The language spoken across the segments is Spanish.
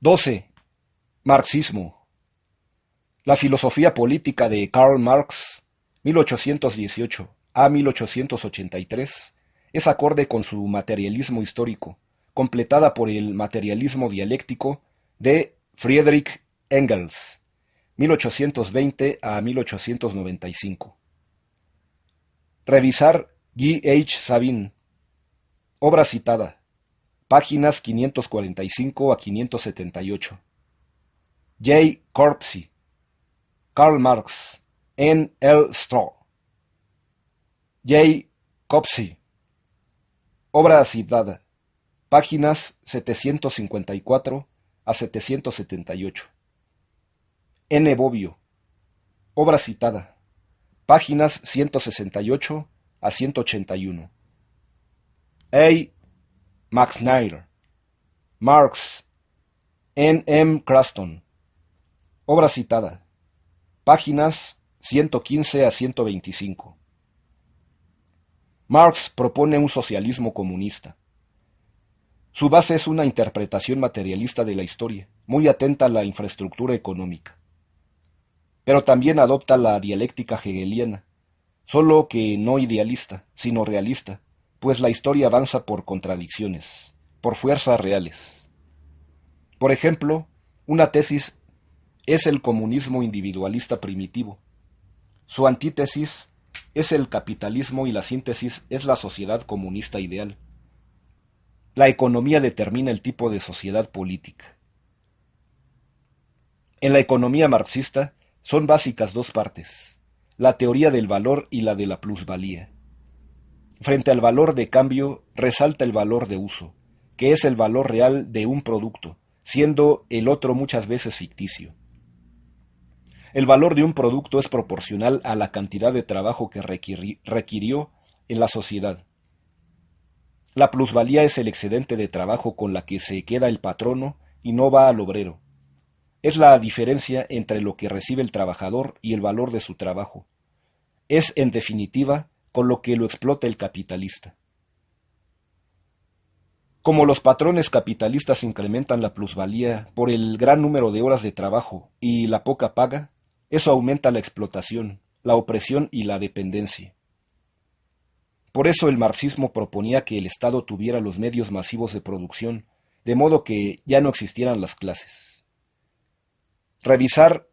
12. Marxismo. La filosofía política de Karl Marx, 1818 a 1883, es acorde con su materialismo histórico, completada por el materialismo dialéctico de Friedrich Engels, 1820 a 1895. Revisar G. H. Sabin. Obra citada. Páginas 545 a 578. J. Corpsey. Karl Marx. N. L. Stroh. J. Corpsey. Obra citada. Páginas 754 a 778. N. Bobbio. Obra citada. Páginas 168 a 181. A. McNair. Marx. N. M. Craston. Obra citada. Páginas 115 a 125. Marx propone un socialismo comunista. Su base es una interpretación materialista de la historia, muy atenta a la infraestructura económica. Pero también adopta la dialéctica hegeliana, solo que no idealista, sino realista, pues la historia avanza por contradicciones, por fuerzas reales. Por ejemplo, una tesis es el comunismo individualista primitivo. Su antítesis es el capitalismo y la síntesis es la sociedad comunista ideal. La economía determina el tipo de sociedad política. En la economía marxista son básicas dos partes, la teoría del valor y la de la plusvalía. Frente al valor de cambio resalta el valor de uso, que es el valor real de un producto, siendo el otro muchas veces ficticio. El valor de un producto es proporcional a la cantidad de trabajo que requirió en la sociedad. La plusvalía es el excedente de trabajo con la que se queda el patrono y no va al obrero. Es la diferencia entre lo que recibe el trabajador y el valor de su trabajo. Es, en definitiva, con lo que lo explota el capitalista. Como los patrones capitalistas incrementan la plusvalía por el gran número de horas de trabajo y la poca paga, eso aumenta la explotación, la opresión y la dependencia. Por eso el marxismo proponía que el Estado tuviera los medios masivos de producción, de modo que ya no existieran las clases. Revisar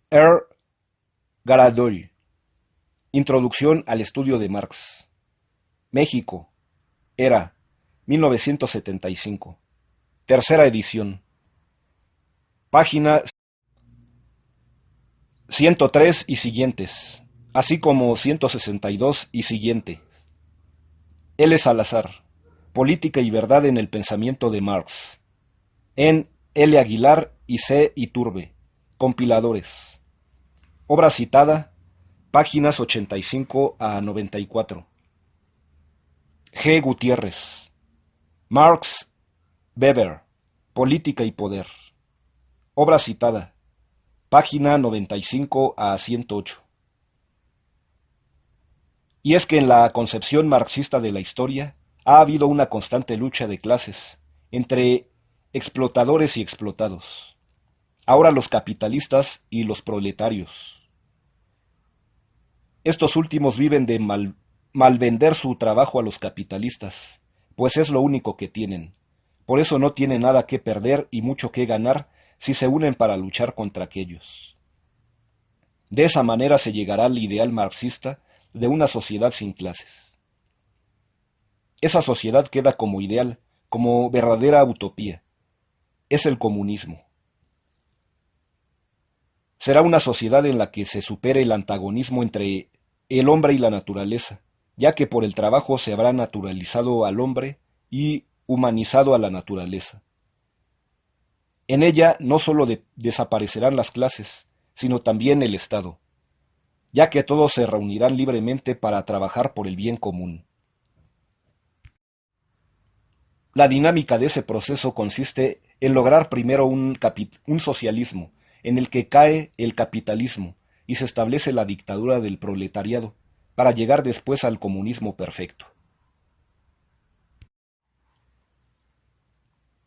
R. Garadoy. Introducción al estudio de Marx. México. Era. 1975. Tercera edición. Página 103 y siguientes, así como 162 y siguiente. L. Salazar. Política y verdad en el pensamiento de Marx. En L. Aguilar y C. Iturbe. Compiladores. Obra citada. Páginas 85 a 94. G. Gutiérrez. Marx. Weber. Política y poder. Obra citada. Página 95 a 108. Y es que en la concepción marxista de la historia ha habido una constante lucha de clases entre explotadores y explotados. Ahora los capitalistas y los proletarios. Estos últimos viven de malvender su trabajo a los capitalistas, pues es lo único que tienen. Por eso no tienen nada que perder y mucho que ganar si se unen para luchar contra aquellos. De esa manera se llegará al ideal marxista de una sociedad sin clases. Esa sociedad queda como ideal, como verdadera utopía. Es el comunismo. Será una sociedad en la que se supere el antagonismo entre el hombre y la naturaleza, ya que por el trabajo se habrá naturalizado al hombre y humanizado a la naturaleza. En ella no sólo desaparecerán las clases, sino también el Estado, ya que todos se reunirán libremente para trabajar por el bien común. La dinámica de ese proceso consiste en lograr primero un socialismo, en el que cae el capitalismo y se establece la dictadura del proletariado, para llegar después al comunismo perfecto.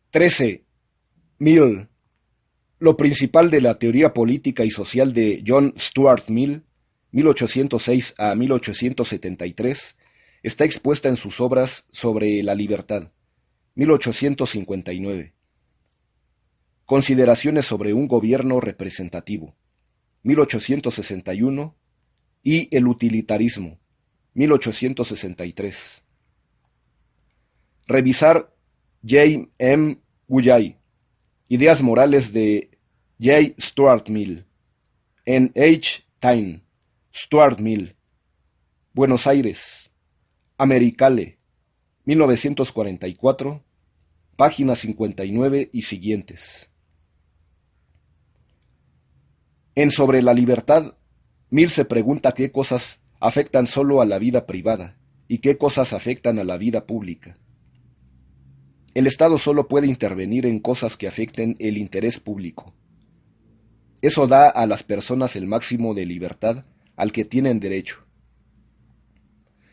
13. Mill. Lo principal de la teoría política y social de John Stuart Mill, 1806 a 1873, está expuesta en sus obras sobre la libertad, 1859. Consideraciones sobre un gobierno representativo, 1861, y el utilitarismo, 1863. Revisar J. M. Gullay, Ideas morales de J. Stuart Mill, en H. Tyne, Stuart Mill, Buenos Aires, Americale, 1944, páginas 59 y siguientes. En Sobre la libertad, Mill se pregunta qué cosas afectan solo a la vida privada y qué cosas afectan a la vida pública. El Estado solo puede intervenir en cosas que afecten el interés público. Eso da a las personas el máximo de libertad al que tienen derecho,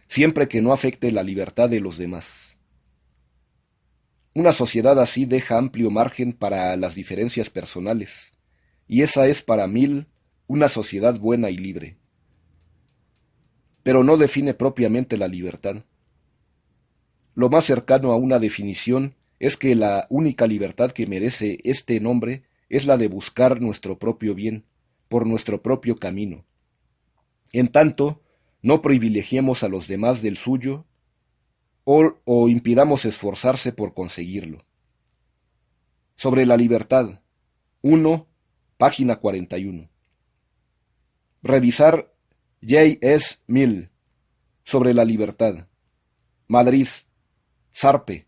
siempre que no afecte la libertad de los demás. Una sociedad así deja amplio margen para las diferencias personales, y esa es para Mill una sociedad buena y libre. Pero no define propiamente la libertad. Lo más cercano a una definición es que la única libertad que merece este nombre es la de buscar nuestro propio bien, por nuestro propio camino. En tanto, no privilegiemos a los demás del suyo o impidamos esforzarse por conseguirlo. Sobre la libertad, 1, página 41. Revisar J. S. Mill, Sobre la libertad, Madrid, Sarpe,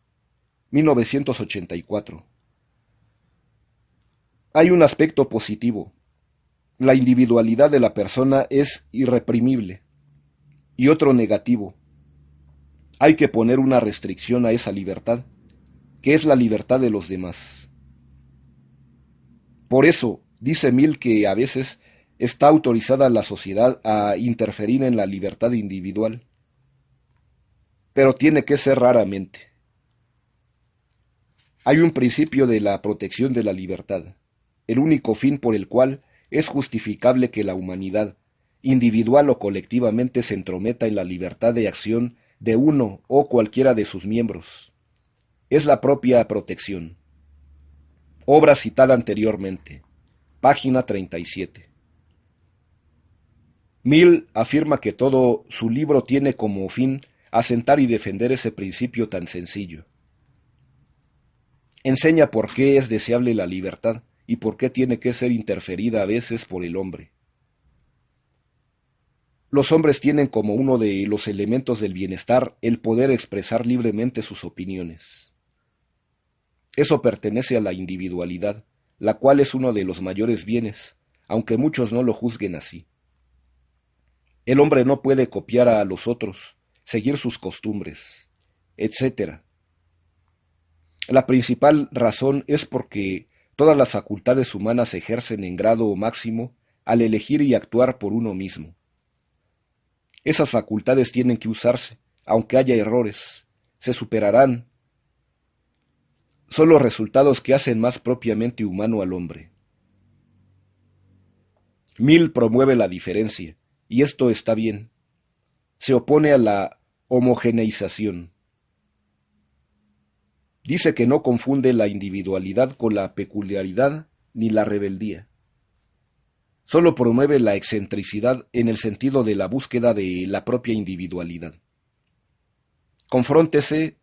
1984. Hay un aspecto positivo. La individualidad de la persona es irreprimible. Y otro negativo. Hay que poner una restricción a esa libertad, que es la libertad de los demás. Por eso, dice Mill que a veces está autorizada la sociedad a interferir en la libertad individual, pero tiene que ser raramente. Hay un principio de la protección de la libertad, el único fin por el cual es justificable que la humanidad, individual o colectivamente, se entrometa en la libertad de acción de uno o cualquiera de sus miembros. Es la propia protección. Obra citada anteriormente, página 37. Mill afirma que todo su libro tiene como fin asentar y defender ese principio tan sencillo. Enseña por qué es deseable la libertad y por qué tiene que ser interferida a veces por el hombre. Los hombres tienen como uno de los elementos del bienestar el poder expresar libremente sus opiniones. Eso pertenece a la individualidad, la cual es uno de los mayores bienes, aunque muchos no lo juzguen así. El hombre no puede copiar a los otros, seguir sus costumbres, etc. La principal razón es porque todas las facultades humanas se ejercen en grado máximo al elegir y actuar por uno mismo. Esas facultades tienen que usarse, aunque haya errores, se superarán. Son los resultados que hacen más propiamente humano al hombre. Mill promueve la diferencia, y esto está bien. Se opone a la homogeneización. Dice que no confunde la individualidad con la peculiaridad ni la rebeldía. Solo promueve la excentricidad en el sentido de la búsqueda de la propia individualidad. Confróntese,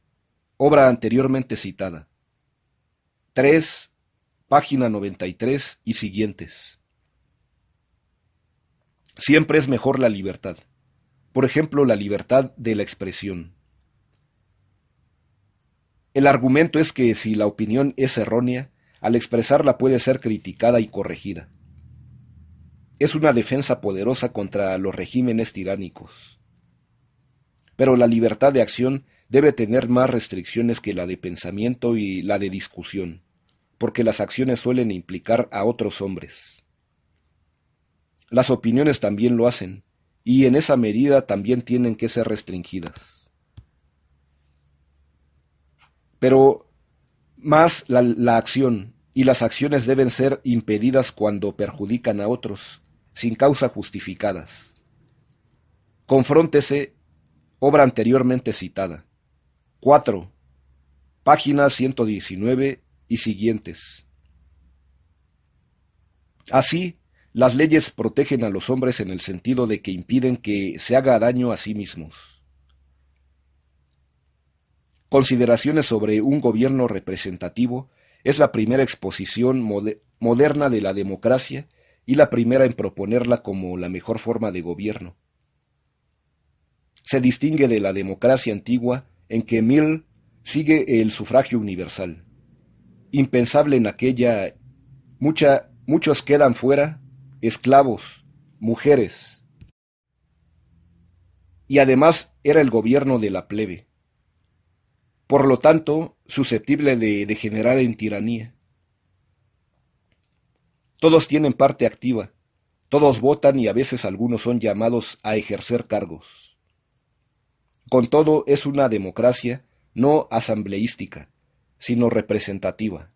obra anteriormente citada. 3, página 93 y siguientes. Siempre es mejor la libertad. Por ejemplo, la libertad de la expresión. El argumento es que si la opinión es errónea, al expresarla puede ser criticada y corregida. Es una defensa poderosa contra los regímenes tiránicos. Pero la libertad de acción debe tener más restricciones que la de pensamiento y la de discusión, porque las acciones suelen implicar a otros hombres. Las opiniones también lo hacen, y en esa medida también tienen que ser restringidas. Pero más la acción, y las acciones deben ser impedidas cuando perjudican a otros, sin causa justificadas. Confróntese, obra anteriormente citada. 4. Página 119 y siguientes. Así, las leyes protegen a los hombres en el sentido de que impiden que se haga daño a sí mismos. Consideraciones sobre un gobierno representativo es la primera exposición moderna de la democracia y la primera en proponerla como la mejor forma de gobierno. Se distingue de la democracia antigua en que Mill sigue el sufragio universal. Impensable en aquella, muchos quedan fuera, esclavos, mujeres, y además era el gobierno de la plebe. Por lo tanto, susceptible de degenerar en tiranía. Todos tienen parte activa, todos votan y a veces algunos son llamados a ejercer cargos. Con todo, es una democracia no asambleística, sino representativa.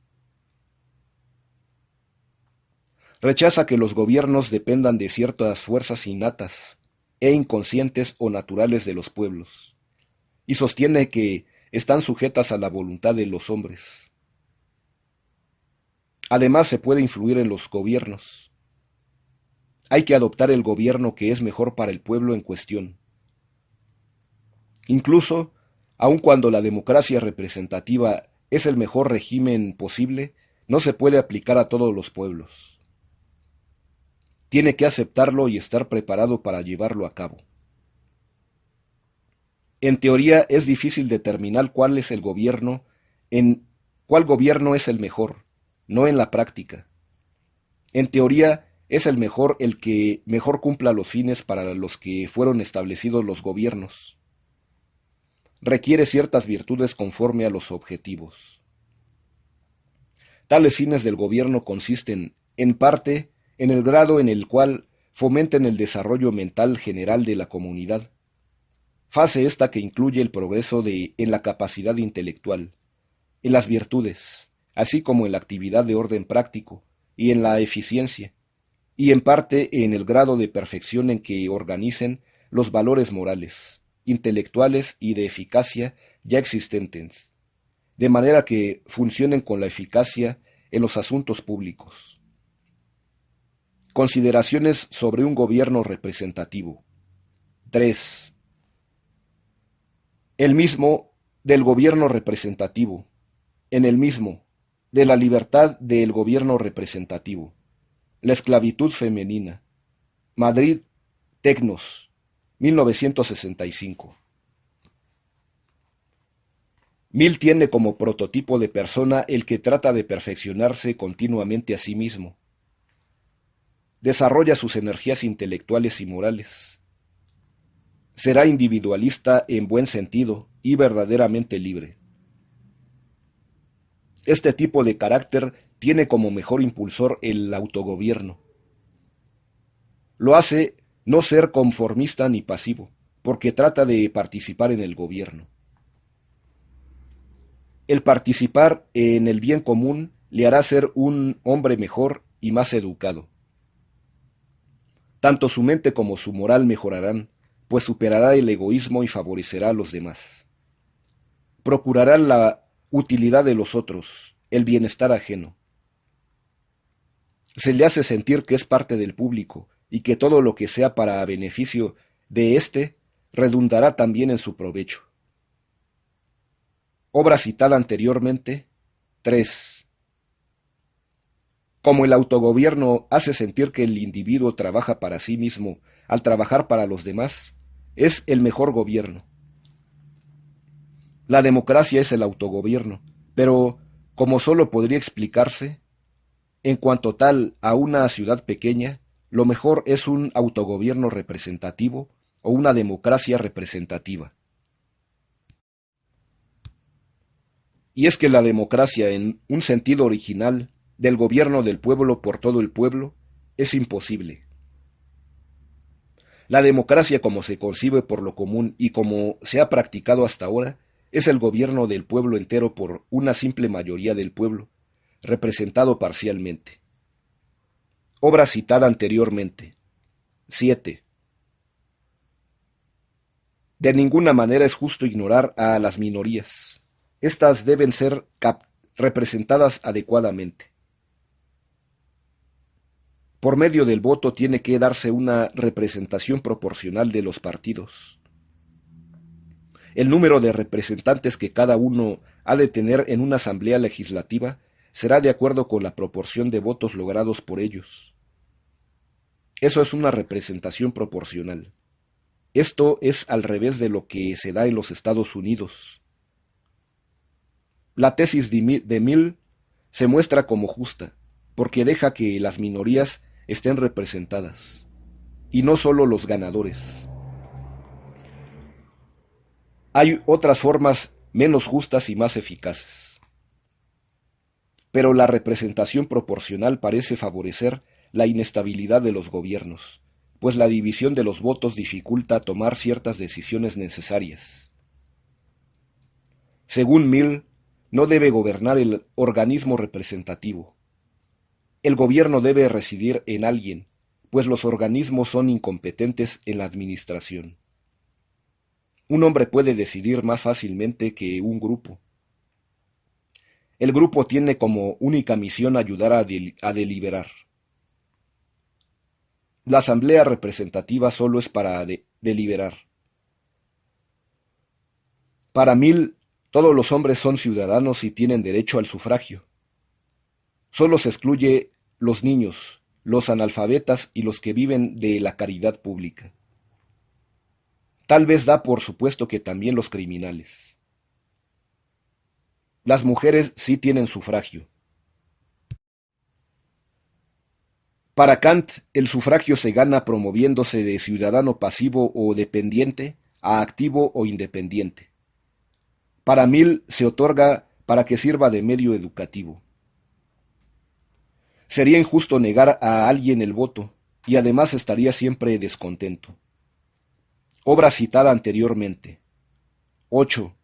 Rechaza que los gobiernos dependan de ciertas fuerzas innatas e inconscientes o naturales de los pueblos, y sostiene que están sujetas a la voluntad de los hombres. Además, se puede influir en los gobiernos. Hay que adoptar el gobierno que es mejor para el pueblo en cuestión. Incluso, aun cuando la democracia representativa es el mejor régimen posible, no se puede aplicar a todos los pueblos. Tiene que aceptarlo y estar preparado para llevarlo a cabo. En teoría es difícil determinar cuál es el gobierno, cuál gobierno es el mejor, no en la práctica. En teoría es el mejor el que mejor cumpla los fines para los que fueron establecidos los gobiernos. Requiere ciertas virtudes conforme a los objetivos. Tales fines del gobierno consisten, en parte, en el grado en el cual fomenten el desarrollo mental general de la comunidad, fase esta que incluye el progreso en la capacidad intelectual, en las virtudes, así como en la actividad de orden práctico y en la eficiencia, y en parte en el grado de perfección en que organicen los valores morales, intelectuales y de eficacia ya existentes, de manera que funcionen con la eficacia en los asuntos públicos. Consideraciones sobre un gobierno representativo. 3. El mismo del gobierno representativo. En el mismo de la libertad del gobierno representativo. La esclavitud femenina. Madrid, Tecnos, 1965. Mill tiene como prototipo de persona el que trata de perfeccionarse continuamente a sí mismo. Desarrolla sus energías intelectuales y morales. Será individualista en buen sentido y verdaderamente libre. Este tipo de carácter tiene como mejor impulsor el autogobierno. Lo hace no ser conformista ni pasivo, porque trata de participar en el gobierno. El participar en el bien común le hará ser un hombre mejor y más educado. Tanto su mente como su moral mejorarán, pues superará el egoísmo y favorecerá a los demás. Procurará la utilidad de los otros, el bienestar ajeno. Se le hace sentir que es parte del público y que todo lo que sea para beneficio de éste redundará también en su provecho. Obra citada anteriormente. 3. Como el autogobierno hace sentir que el individuo trabaja para sí mismo al trabajar para los demás, es el mejor gobierno. La democracia es el autogobierno, pero como sólo podría explicarse, en cuanto tal a una ciudad pequeña, lo mejor es un autogobierno representativo o una democracia representativa. Y es que la democracia, en un sentido original, del gobierno del pueblo por todo el pueblo, es imposible. La democracia como se concibe por lo común y como se ha practicado hasta ahora, es el gobierno del pueblo entero por una simple mayoría del pueblo, representado parcialmente. Obra citada anteriormente. 7. De ninguna manera es justo ignorar a las minorías. Estas deben ser representadas adecuadamente. Por medio del voto tiene que darse una representación proporcional de los partidos. El número de representantes que cada uno ha de tener en una asamblea legislativa será de acuerdo con la proporción de votos logrados por ellos. Eso es una representación proporcional. Esto es al revés de lo que se da en los Estados Unidos. La tesis de Mill se muestra como justa, porque deja que las minorías estén representadas, y no solo los ganadores. Hay otras formas menos justas y más eficaces. Pero la representación proporcional parece favorecer la inestabilidad de los gobiernos, pues la división de los votos dificulta tomar ciertas decisiones necesarias. Según Mill, no debe gobernar el organismo representativo. El gobierno debe residir en alguien, pues los organismos son incompetentes en la administración. Un hombre puede decidir más fácilmente que un grupo. El grupo tiene como única misión ayudar a deliberar. La asamblea representativa solo es para deliberar. Para Mill, todos los hombres son ciudadanos y tienen derecho al sufragio. Solo se excluye los niños, los analfabetas y los que viven de la caridad pública. Tal vez da por supuesto que también los criminales. Las mujeres sí tienen sufragio. Para Kant, el sufragio se gana promoviéndose de ciudadano pasivo o dependiente a activo o independiente. Para Mill se otorga para que sirva de medio educativo. Sería injusto negar a alguien el voto, y además estaría siempre descontento. Obra citada anteriormente. 8.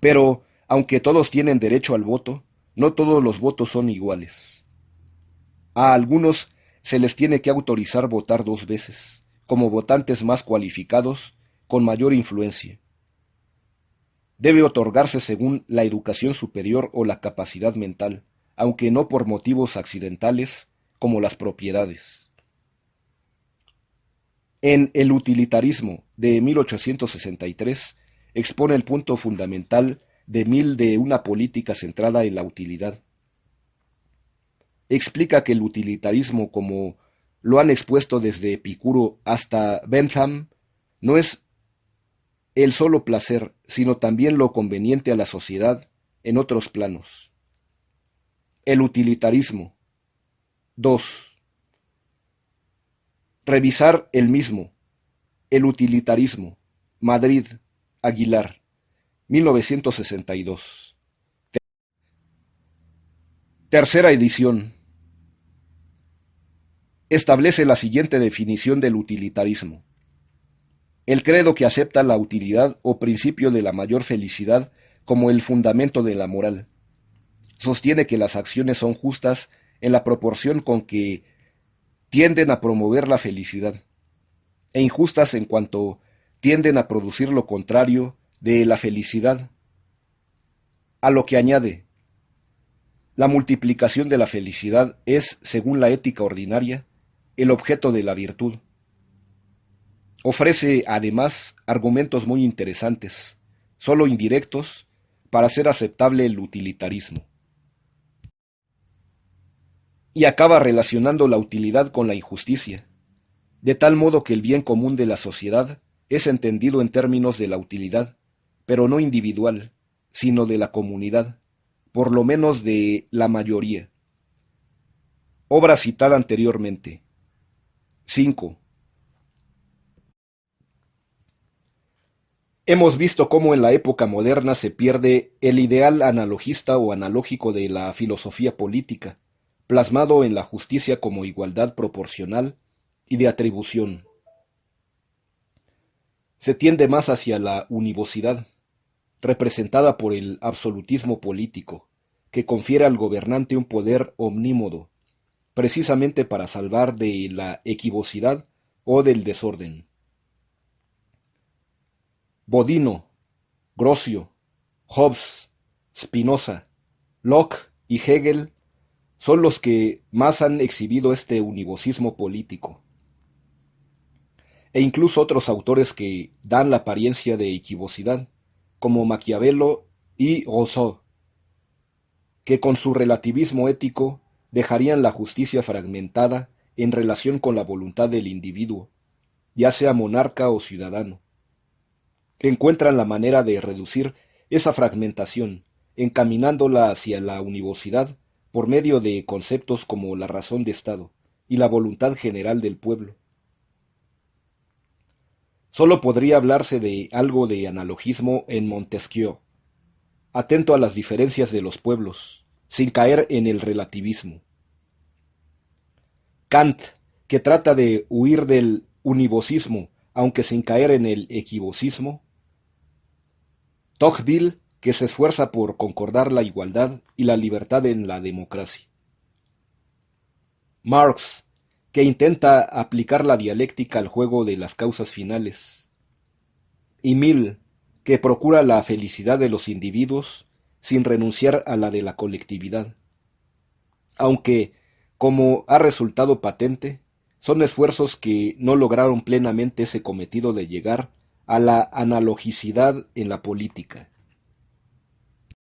Pero, aunque todos tienen derecho al voto, no todos los votos son iguales. A algunos se les tiene que autorizar votar 2 veces, como votantes más cualificados, con mayor influencia. Debe otorgarse según la educación superior o la capacidad mental, aunque no por motivos accidentales, como las propiedades. En El utilitarismo de 1863 expone el punto fundamental de Mill de una política centrada en la utilidad. Explica que el utilitarismo, como lo han expuesto desde Epicuro hasta Bentham, no es el solo placer, sino también lo conveniente a la sociedad en otros planos. El utilitarismo. 2. Revisar el mismo. El utilitarismo. Madrid, Aguilar, 1962. Tercera edición. Establece la siguiente definición del utilitarismo. El credo que acepta la utilidad o principio de la mayor felicidad como el fundamento de la moral. Sostiene que las acciones son justas en la proporción con que tienden a promover la felicidad, e injustas en cuanto tienden a producir lo contrario de la felicidad. A lo que añade, la multiplicación de la felicidad es, según la ética ordinaria, el objeto de la virtud. Ofrece, además, argumentos muy interesantes, solo indirectos, para hacer aceptable el utilitarismo. Y acaba relacionando la utilidad con la injusticia, de tal modo que el bien común de la sociedad es entendido en términos de la utilidad, pero no individual, sino de la comunidad, por lo menos de la mayoría. Obra citada anteriormente. 5. Hemos visto cómo en la época moderna se pierde el ideal analogista o analógico de la filosofía política, plasmado en la justicia como igualdad proporcional y de atribución. Se tiende más hacia la univocidad. representada por el absolutismo político, que confiere al gobernante un poder omnímodo, precisamente para salvar de la equivocidad o del desorden. Bodino, Grocio, Hobbes, Spinoza, Locke y Hegel son los que más han exhibido este univocismo político, e incluso otros autores que dan la apariencia de equivocidad, como Maquiavelo y Rousseau, que con su relativismo ético dejarían la justicia fragmentada en relación con la voluntad del individuo, ya sea monarca o ciudadano. Encuentran la manera de reducir esa fragmentación, encaminándola hacia la univocidad por medio de conceptos como la razón de Estado y la voluntad general del pueblo. Sólo podría hablarse de algo de analogismo en Montesquieu, atento a las diferencias de los pueblos, sin caer en el relativismo. Kant, que trata de huir del univocismo, aunque sin caer en el equivocismo. Tocqueville, que se esfuerza por concordar la igualdad y la libertad en la democracia. Marx, que intenta aplicar la dialéctica al juego de las causas finales. Y Mill, que procura la felicidad de los individuos sin renunciar a la de la colectividad. Aunque, como ha resultado patente, son esfuerzos que no lograron plenamente ese cometido de llegar a la analogicidad en la política.